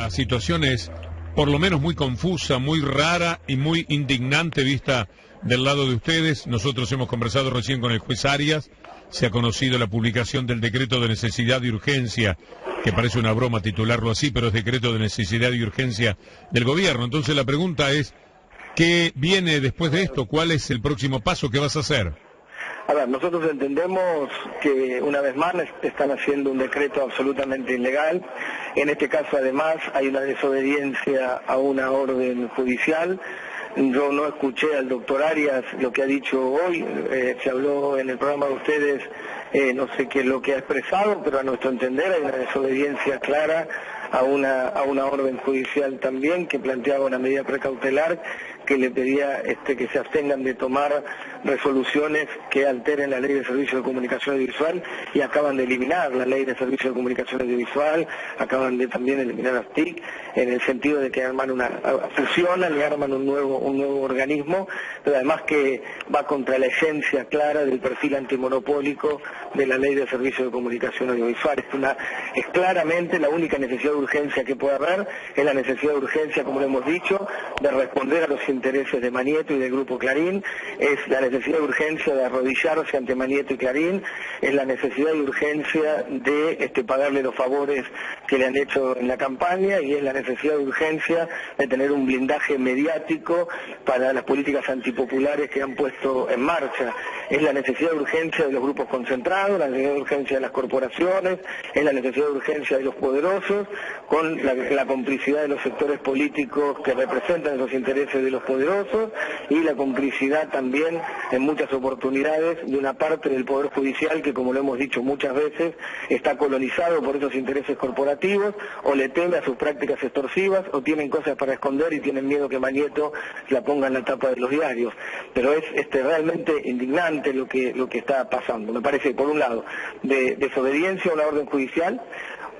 la situación es por lo menos muy confusa, muy rara y muy indignante vista del lado de ustedes. Nosotros hemos conversado recién con el juez Arias, se ha conocido la publicación del decreto de necesidad y urgencia, que parece una broma titularlo así, pero es decreto de necesidad y urgencia del gobierno. Entonces la pregunta es, ¿qué viene después de esto? ¿Cuál es el próximo paso? ¿Qué vas a hacer? A ver, nosotros entendemos que una vez más están haciendo un decreto absolutamente ilegal. En este caso, además, hay una desobediencia a una orden judicial. Yo no escuché al doctor Arias lo que ha dicho hoy, se habló en el programa de ustedes, no sé qué es lo que ha expresado, pero a nuestro entender hay una desobediencia clara a una orden judicial también que planteaba una medida precautelar que le pedía que se abstengan de tomar resoluciones que alteren la ley de servicio de comunicación audiovisual, y acaban de eliminar la ley de servicio de comunicación audiovisual, acaban de también eliminar las TIC, en el sentido de que fusionan y arman un nuevo organismo, pero además que va contra la esencia clara del perfil antimonopólico de la ley de servicio de comunicación audiovisual. Es claramente la única necesidad de urgencia que puede haber, es la necesidad de urgencia, como lo hemos dicho, de responder a los intereses de Manieto y del Grupo Clarín, es la necesidad de urgencia de arrodillarse ante Manieto y Clarín, es la necesidad de urgencia de pagarle los favores que le han hecho en la campaña, y es la necesidad de urgencia de tener un blindaje mediático para las políticas antipopulares que han puesto en marcha. Es la necesidad de urgencia de los grupos concentrados, la necesidad de urgencia de las corporaciones, es la necesidad de urgencia de los poderosos, con la complicidad de los sectores políticos que representan esos intereses de los poderosos, y la complicidad también en muchas oportunidades de una parte del Poder Judicial que, como lo hemos dicho muchas veces, está colonizado por esos intereses corporativos, o le teme a sus prácticas extorsivas, o tienen cosas para esconder y tienen miedo que Manieto la ponga en la tapa de los diarios. Pero es realmente indignante lo que está pasando. Me parece, por un lado, de desobediencia a una orden judicial,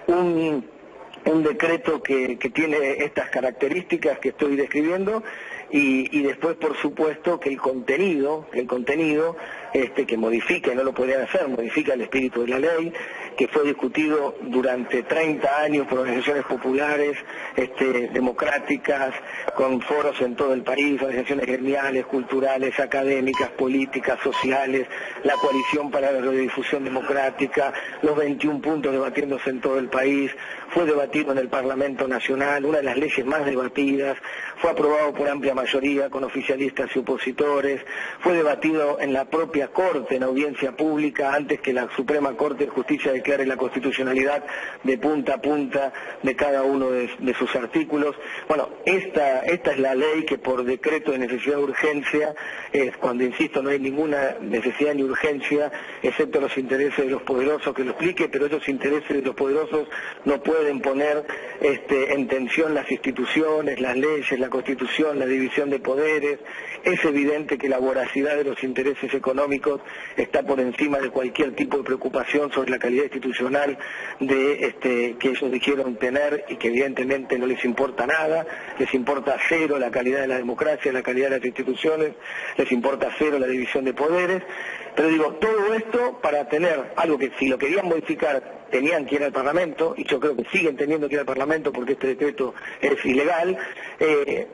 un decreto que tiene estas características que estoy describiendo, y después, por supuesto, que el contenido que modifica, y no lo podrían hacer, modifica el espíritu de la ley, que fue discutido durante 30 años por organizaciones populares, democráticas, con foros en todo el país, organizaciones gremiales, culturales, académicas, políticas, sociales, la coalición para la radiodifusión democrática, los 21 puntos debatiéndose en todo el país, fue debatido en el Parlamento Nacional, una de las leyes más debatidas, fue aprobado por amplia mayoría con oficialistas y opositores, fue debatido en la propia Corte, en audiencia pública, antes que la Suprema Corte de Justicia declare la constitucionalidad de punta a punta de cada uno de sus artículos. Bueno, esta es la ley que por decreto de necesidad de urgencia, cuando insisto no hay ninguna necesidad ni urgencia, excepto los intereses de los poderosos, que lo explique, pero esos intereses de los poderosos no pueden poner en tensión las instituciones, las leyes, la Constitución, la división de poderes. Es evidente que la voracidad de los intereses económicos está por encima de cualquier tipo de preocupación sobre la calidad institucional que ellos dijeron tener, y que evidentemente no les importa nada, les importa cero la calidad de la democracia, la calidad de las instituciones, les importa cero la división de poderes. Pero digo, todo esto para tener algo que, si lo querían modificar, tenían que ir al Parlamento, y yo creo que siguen teniendo que ir al Parlamento porque este decreto es ilegal.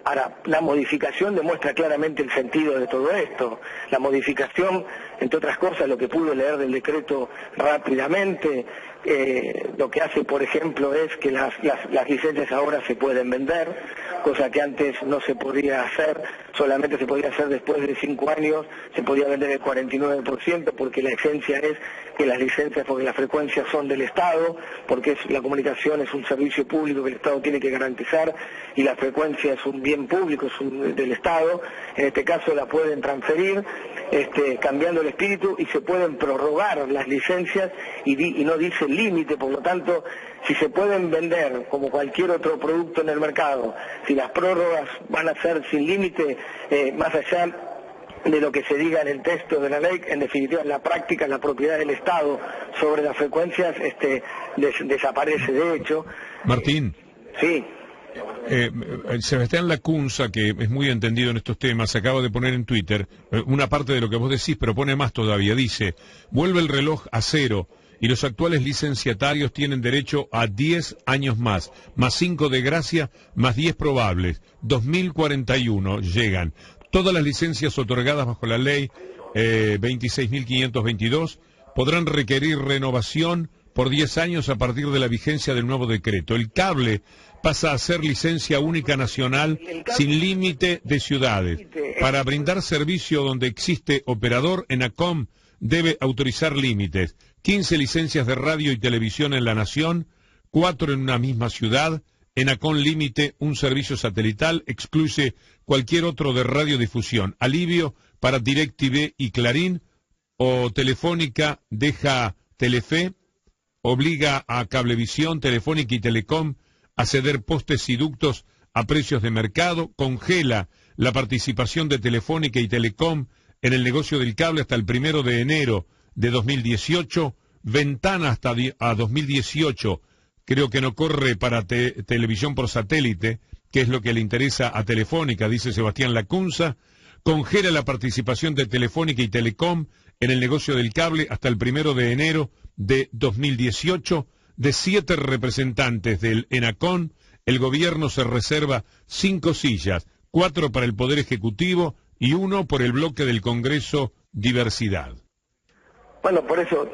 Ahora, la modificación demuestra claramente el sentido de todo esto. La modificación, entre otras cosas, lo que pude leer del decreto rápidamente, lo que hace, por ejemplo, es que las licencias ahora se pueden vender, cosa que antes no se podía hacer, solamente se podía hacer después de 5 años, se podía vender el 49%, porque la esencia es que las licencias, porque las frecuencias son del Estado, porque la comunicación es un servicio público que el Estado tiene que garantizar, y la frecuencia es un bien público, es del Estado. En este caso la pueden transferir, cambiando el espíritu, y se pueden prorrogar las licencias, y no dice límite. Por lo tanto, si se pueden vender como cualquier otro producto en el mercado, si las prórrogas van a ser sin límite, más allá de lo que se diga en el texto de la ley, en definitiva en la práctica la propiedad del Estado sobre las frecuencias desaparece de hecho. Martín. Sí. Sebastián Lacunza, que es muy entendido en estos temas, acaba de poner en Twitter una parte de lo que vos decís, pero pone más todavía. Dice, vuelve el reloj a cero y los actuales licenciatarios tienen derecho a 10 años más 5 de gracia, más 10 probables. 2041 llegan. Todas las licencias otorgadas bajo la ley 26.522 podrán requerir renovación por 10 años a partir de la vigencia del nuevo decreto. El cable pasa a ser licencia única nacional sin límite de ciudades. Para brindar servicio donde existe operador, ENACOM debe autorizar límites. 15 licencias de radio y televisión en la nación, 4 en una misma ciudad. ENACOM límite un servicio satelital, excluye cualquier otro de radiodifusión. Alivio para DirecTV y Clarín, o Telefónica deja Telefe, obliga a Cablevisión, Telefónica y Telecom a ceder postes y ductos a precios de mercado, congela la participación de Telefónica y Telecom en el negocio del cable hasta el 1 de enero de 2018, ventana hasta a 2018, creo que no corre para televisión por satélite, que es lo que le interesa a Telefónica, dice Sebastián Lacunza, congela la participación de Telefónica y Telecom en el negocio del cable hasta el 1 de enero de 2018, de 7 representantes del ENACOM, el gobierno se reserva 5 sillas, 4 para el Poder Ejecutivo y 1 por el bloque del Congreso Diversidad. Bueno, por eso,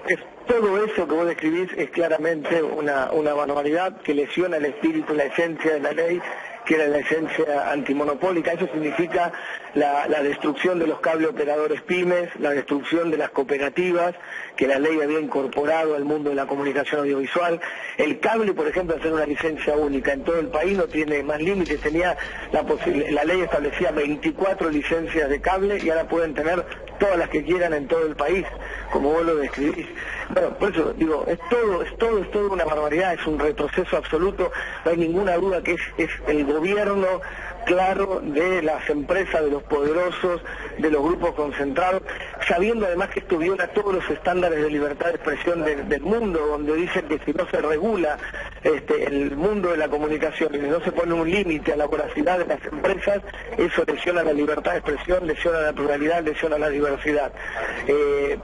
todo eso que vos describís es claramente una barbaridad que lesiona el espíritu, la esencia de la ley, que era la esencia antimonopólica. Eso significa la destrucción de los cable operadores pymes, la destrucción de las cooperativas, que la ley había incorporado al mundo de la comunicación audiovisual. El cable, por ejemplo, al ser una licencia única en todo el país, no tiene más límites. La ley establecía 24 licencias de cable y ahora pueden tener todas las que quieran en todo el país, como vos lo describís. Bueno, por eso digo, es todo una barbaridad, es un retroceso absoluto. No hay ninguna duda que es el gobierno claro de las empresas, de los poderosos, de los grupos concentrados, sabiendo además que esto viola todos los estándares de libertad de expresión del mundo, donde dicen que si no se regula el mundo de la comunicación y no se pone un límite a la voracidad de las empresas, eso lesiona la libertad de expresión, lesiona la pluralidad, lesiona la diversidad.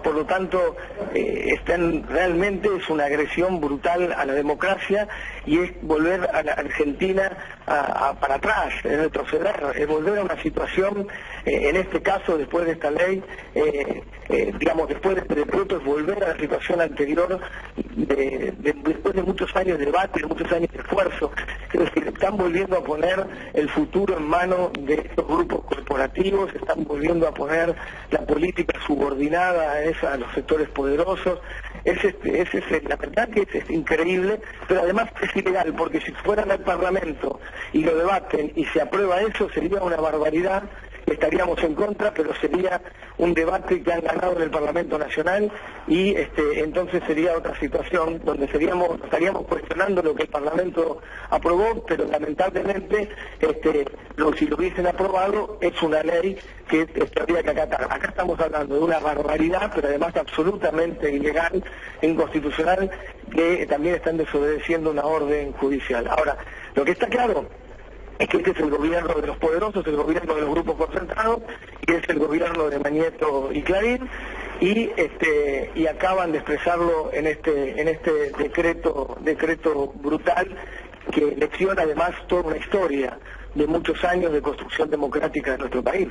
Por lo tanto, realmente es una agresión brutal a la democracia y es volver a la Argentina para atrás, es retroceder, es volver a una situación, en este caso, después de esta ley, después de este decreto, es volver a la situación anterior, después de muchos años de debate, de muchos años de esfuerzo. Es decir, están volviendo a poner el futuro en manos de estos grupos corporativos, están volviendo a poner la política subordinada a los sectores poderosos. La verdad que es increíble, pero además es ilegal, porque si fueran al Parlamento y lo debaten y se aprueba eso, sería una barbaridad, estaríamos en contra, pero sería un debate que han ganado en el Parlamento Nacional y entonces sería otra situación donde estaríamos cuestionando lo que el Parlamento aprobó, pero lamentablemente si lo hubiesen aprobado es una ley que habría que acatar. Acá estamos hablando de una barbaridad, pero además absolutamente ilegal, inconstitucional, que también están desobedeciendo una orden judicial. Ahora, lo que está claro es que este es el gobierno de los poderosos, el gobierno de los grupos concentrados, y es el gobierno de Mañeto y Clarín, y acaban de expresarlo en este decreto brutal que lesiona además toda una historia de muchos años de construcción democrática de nuestro país.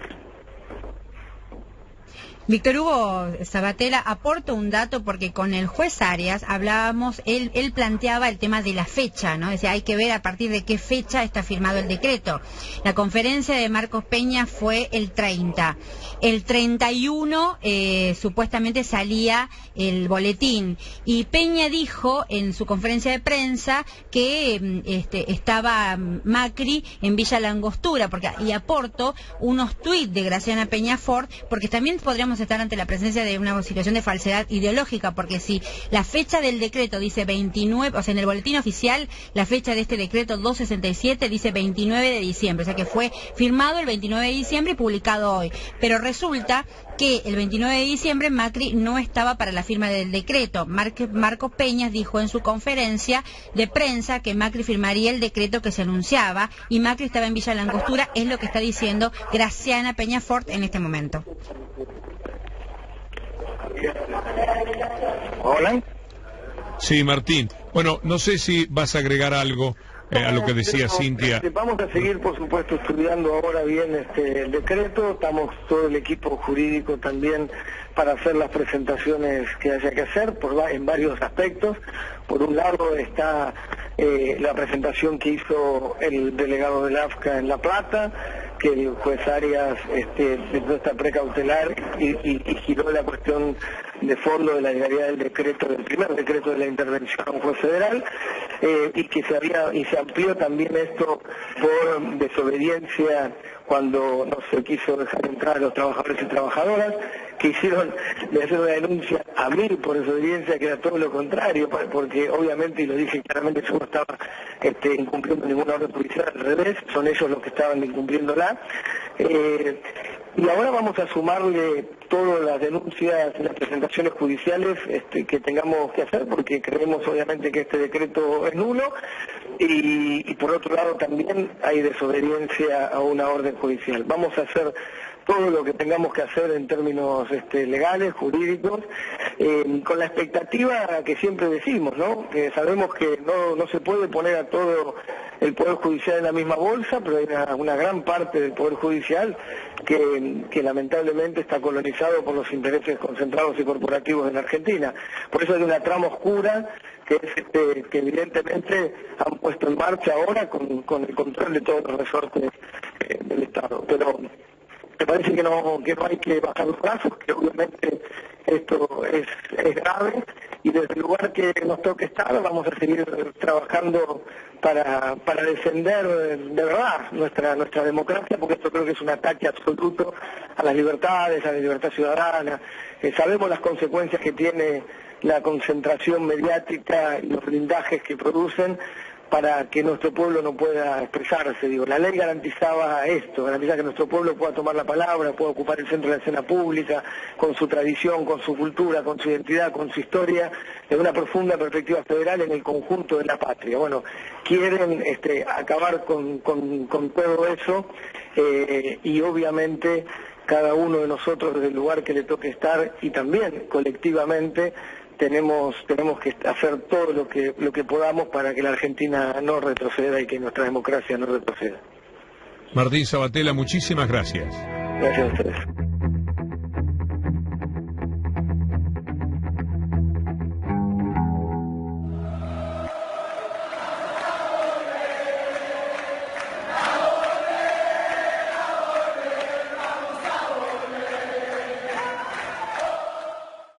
Víctor Hugo Sabatella, aporto un dato porque con el juez Arias hablábamos, él planteaba el tema de la fecha, ¿no? Decía, hay que ver a partir de qué fecha está firmado el decreto. La conferencia de Marcos Peña fue el 30. El 31 supuestamente salía el boletín y Peña dijo en su conferencia de prensa que estaba Macri en Villa Langostura, y aporto unos tuits de Graciana Peñafort, porque también podríamos estar ante la presencia de una situación de falsedad ideológica, porque si la fecha del decreto dice 29, o sea, en el boletín oficial, la fecha de este decreto 267 dice 29 de diciembre, o sea que fue firmado el 29 de diciembre y publicado hoy. Pero resulta que el 29 de diciembre Macri no estaba para la firma del decreto. Marcos Peñas dijo en su conferencia de prensa que Macri firmaría el decreto que se anunciaba y Macri estaba en Villa Langostura, es lo que está diciendo Graciana Peñafort en este momento. Hola. Sí, Martín. Bueno, no sé si vas a agregar algo a lo que decía Cintia. Vamos a seguir, por supuesto, estudiando ahora bien el decreto. Estamos todo el equipo jurídico también para hacer las presentaciones que haya que hacer en varios aspectos. Por un lado está la presentación que hizo el delegado del AFCA en La Plata, que el juez Arias no está precautelar y giró la cuestión de fondo de la legalidad del decreto, del primer decreto de la intervención a un juez federal, y que se amplió también esto por desobediencia cuando no se quiso dejar entrar a los trabajadores y trabajadoras, que le hicieron una denuncia a 1000 por desobediencia, que era todo lo contrario, porque obviamente, y lo dije claramente, yo no estaba incumpliendo ninguna orden judicial, al revés, son ellos los que estaban incumpliéndola. Y ahora vamos a sumarle todas las denuncias y las presentaciones judiciales que tengamos que hacer, porque creemos obviamente que este decreto es nulo, y por otro lado también hay desobediencia a una orden judicial. Vamos a hacer todo lo que tengamos que hacer en términos legales, jurídicos, con la expectativa que siempre decimos, ¿no? Que sabemos que no se puede poner a todo el Poder Judicial en la misma bolsa, pero hay una gran parte del Poder Judicial que lamentablemente está colonizado por los intereses concentrados y corporativos en la Argentina. Por eso hay una trama oscura que es que evidentemente han puesto en marcha ahora con el control de todos los resortes del Estado. Pero me parece que no hay que bajar los brazos, que obviamente esto es grave, y desde el lugar que nos toque estar vamos a seguir trabajando para defender de verdad nuestra democracia, porque esto creo que es un ataque absoluto a las libertades, a la libertad ciudadana. Sabemos las consecuencias que tiene la concentración mediática y los blindajes que producen para que nuestro pueblo no pueda expresarse. La ley garantizaba esto, garantiza que nuestro pueblo pueda tomar la palabra, pueda ocupar el centro de la escena pública, con su tradición, con su cultura, con su identidad, con su historia, de una profunda perspectiva federal en el conjunto de la patria. Bueno, quieren acabar con todo eso, y obviamente cada uno de nosotros desde el lugar que le toque estar, y también colectivamente, tenemos que hacer todo lo que podamos para que la Argentina no retroceda y que nuestra democracia no retroceda. Martín Sabatella, muchísimas gracias. Gracias a ustedes.